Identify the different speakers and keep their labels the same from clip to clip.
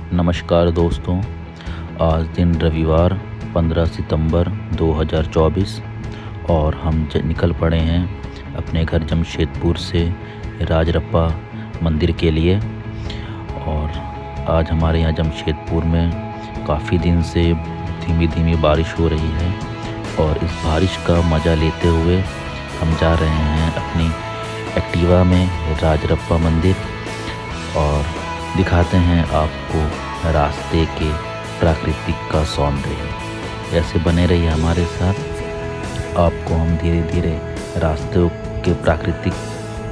Speaker 1: नमस्कार दोस्तों। आज दिन रविवार 15 सितंबर 2024 और हम निकल पड़े हैं अपने घर जमशेदपुर से राजरप्पा मंदिर के लिए। और आज हमारे यहाँ जमशेदपुर में काफ़ी दिन से धीमी धीमी बारिश हो रही है और इस बारिश का मज़ा लेते हुए हम जा रहे हैं अपनी एक्टिवा में राजरप्पा मंदिर और दिखाते हैं आपको रास्ते के प्राकृतिक का सौंदर्य। ऐसे बने रहिए हमारे साथ, आपको हम धीरे धीरे रास्ते के प्राकृतिक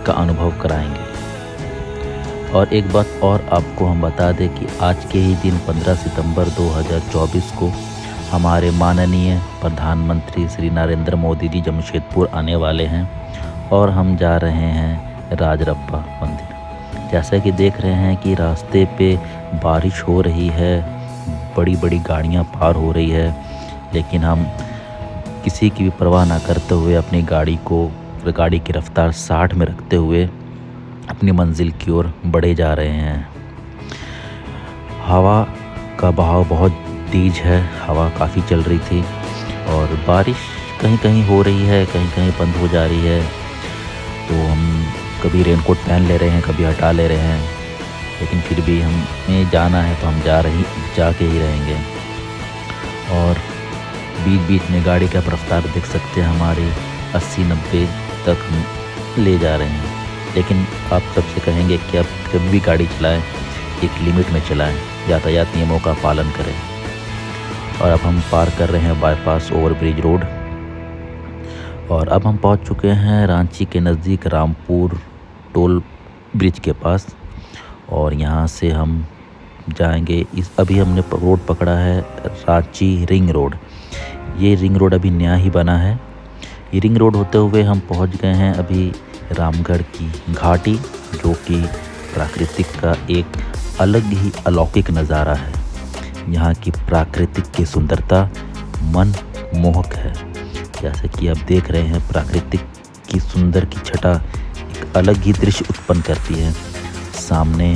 Speaker 1: का अनुभव कराएंगे। और एक बात और आपको हम बता दें कि आज के ही दिन 15 सितंबर 2024 को हमारे माननीय प्रधानमंत्री श्री नरेंद्र मोदी जी जमशेदपुर आने वाले हैं और हम जा रहे हैं राजरप्पा मंदिर। जैसा कि देख रहे हैं कि रास्ते पे बारिश हो रही है, बड़ी बड़ी गाड़ियां पार हो रही है, लेकिन हम किसी की भी परवाह ना करते हुए अपनी गाड़ी की रफ्तार 60 में रखते हुए अपनी मंजिल की ओर बढ़े जा रहे हैं। हवा का बहाव बहुत तेज है, हवा काफ़ी चल रही थी और बारिश कहीं कहीं हो रही है, कहीं कहीं बंद हो जा रही है। तो हम कभी रेनकोट पहन ले रहे हैं, कभी हटा ले रहे हैं, लेकिन फिर भी हमें जाना है तो हम जाके ही रहेंगे। और बीच बीच में गाड़ी का रफ्तार देख सकते हैं, हमारे 80-90 तक ले जा रहे हैं। लेकिन आप सबसे कहेंगे कि आप कभी भी गाड़ी चलाएं एक लिमिट में चलाएं, यातायात नियमों का पालन करें। और अब हम पार कर रहे हैं बाईपास ओवरब्रिज रोड और अब हम पहुंच चुके हैं रांची के नज़दीक रामपुर टोल ब्रिज के पास। और यहाँ से हम जाएंगे अभी हमने रोड पकड़ा है रांची रिंग रोड। ये रिंग रोड अभी नया ही बना है। ये रिंग रोड होते हुए हम पहुँच गए हैं अभी रामगढ़ की घाटी, जो कि प्राकृतिक का एक अलग ही अलौकिक नज़ारा है। यहाँ की प्राकृतिक की सुंदरता मन मोहक है। जैसे कि आप देख रहे हैं, प्राकृतिक की सुंदर की छटा एक अलग ही दृश्य उत्पन्न करती है। सामने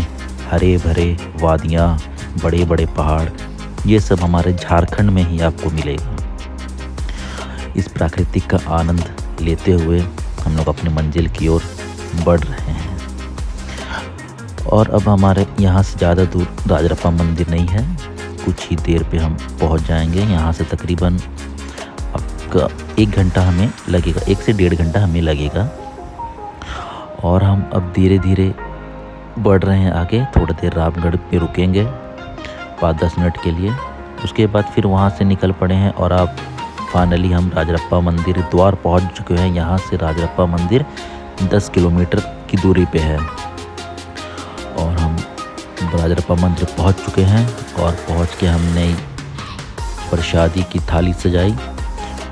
Speaker 1: हरे भरे वादियाँ, बड़े बड़े पहाड़, ये सब हमारे झारखंड में ही आपको मिलेगा। इस प्राकृतिक का आनंद लेते हुए हम लोग अपनी मंजिल की ओर बढ़ रहे हैं। और अब हमारे यहाँ से ज़्यादा दूर राजरप्पा मंदिर नहीं है, कुछ ही देर पे हम पहुँच जाएंगे। यहाँ से तकरीबन आपका 1 घंटा हमें लगेगा, 1 से 1.5 घंटा हमें लगेगा। और हम अब धीरे धीरे बढ़ रहे हैं आगे। थोड़ा देर रामगढ़ पे रुकेंगे 5-10 मिनट के लिए, उसके बाद फिर वहाँ से निकल पड़े हैं। और अब फाइनली हम राजरप्पा मंदिर द्वार पहुँच चुके हैं। यहाँ से राजरप्पा मंदिर 10 किलोमीटर की दूरी पे है और हम राजरप्पा मंदिर पहुँच चुके हैं। और पहुँच के हमने प्रसादी की थाली सजाई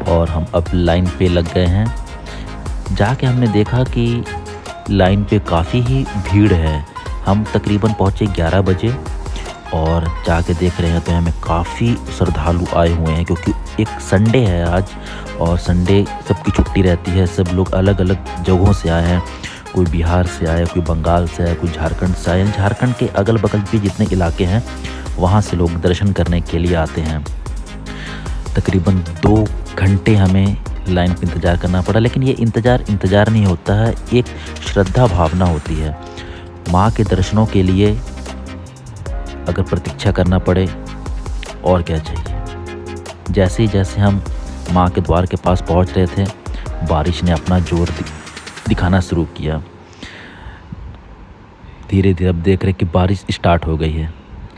Speaker 1: और हम अब लाइन पे लग गए हैं। जाके हमने देखा कि लाइन पे काफ़ी ही भीड़ है। हम तकरीबन पहुँचे 11 बजे और जाके देख रहे हैं तो हमें काफ़ी श्रद्धालु आए हुए हैं, क्योंकि एक संडे है आज और संडे सबकी छुट्टी रहती है। सब लोग अलग अलग जगहों से आए हैं, कोई बिहार से आया, कोई बंगाल से आया, कोई झारखंड से आया। झारखंड के अगल बगल भी जितने इलाके हैं वहाँ से लोग दर्शन करने के लिए आते हैं। तकरीबन 2 घंटे हमें लाइन पर इंतज़ार करना पड़ा, लेकिन ये इंतज़ार नहीं होता है, एक श्रद्धा भावना होती है। माँ के दर्शनों के लिए अगर प्रतीक्षा करना पड़े और क्या चाहिए। जैसे हम माँ के द्वार के पास पहुँच रहे थे, बारिश ने अपना जोर दिखाना शुरू किया। धीरे धीरे अब देख रहे कि बारिश स्टार्ट हो गई है,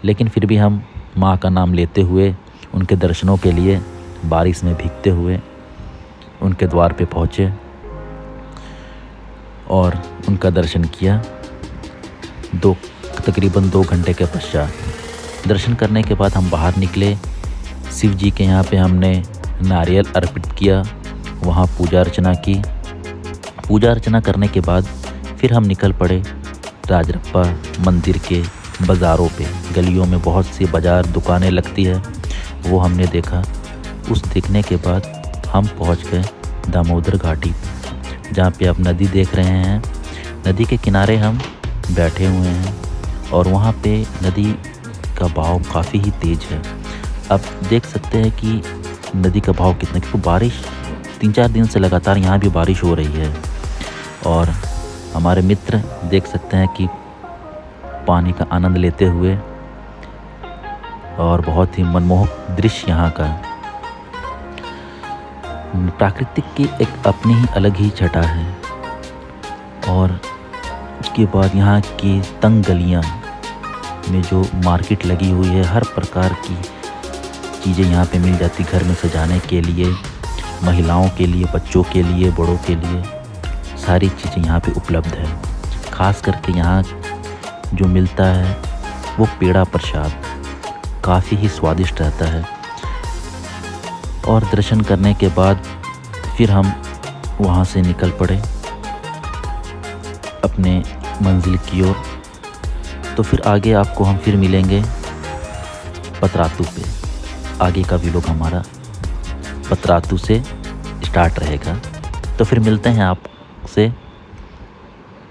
Speaker 1: लेकिन फिर भी हम माँ का नाम लेते हुए उनके दर्शनों के लिए बारिश में भीगते हुए उनके द्वार पे पहुँचे और उनका दर्शन किया। तकरीबन 2 घंटे के पश्चात दर्शन करने के बाद हम बाहर निकले। शिव जी के यहाँ पे हमने नारियल अर्पित किया, वहाँ पूजा अर्चना की। पूजा अर्चना करने के बाद फिर हम निकल पड़े राजरप्पा मंदिर के बाज़ारों पे। गलियों में बहुत सी बाज़ार दुकानें लगती है, वो हमने देखा। उस देखने के बाद हम पहुँच गए दामोदर घाटी, जहाँ पे आप नदी देख रहे हैं। नदी के किनारे हम बैठे हुए हैं और वहाँ पे नदी का बहाव काफ़ी ही तेज़ है। आप देख सकते हैं कि नदी का बहाव कितना, क्योंकि बारिश 3-4 दिन से लगातार यहाँ भी बारिश हो रही है। और हमारे मित्र देख सकते हैं कि पानी का आनंद लेते हुए, और बहुत ही मनमोहक दृश्य यहाँ का। प्राकृतिक की एक अपनी ही अलग ही छटा है। और उसके बाद यहाँ की तंग गलियाँ में जो मार्केट लगी हुई है, हर प्रकार की चीज़ें यहाँ पे मिल जाती, घर में सजाने के लिए, महिलाओं के लिए, बच्चों के लिए, बड़ों के लिए, सारी चीज़ें यहाँ पे उपलब्ध है। ख़ास करके यहाँ जो मिलता है वो पेड़ा प्रसाद काफ़ी ही स्वादिष्ट रहता है। और दर्शन करने के बाद फिर हम वहाँ से निकल पड़े अपने मंजिल की ओर। तो फिर आगे आपको हम फिर मिलेंगे पतरातू पे। आगे का व्लॉग हमारा पतरातू से स्टार्ट रहेगा। तो फिर मिलते हैं आपसे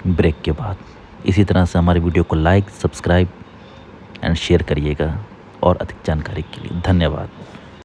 Speaker 1: ब्रेक के बाद। इसी तरह से हमारे वीडियो को लाइक, सब्सक्राइब एंड शेयर करिएगा और अधिक जानकारी के लिए धन्यवाद।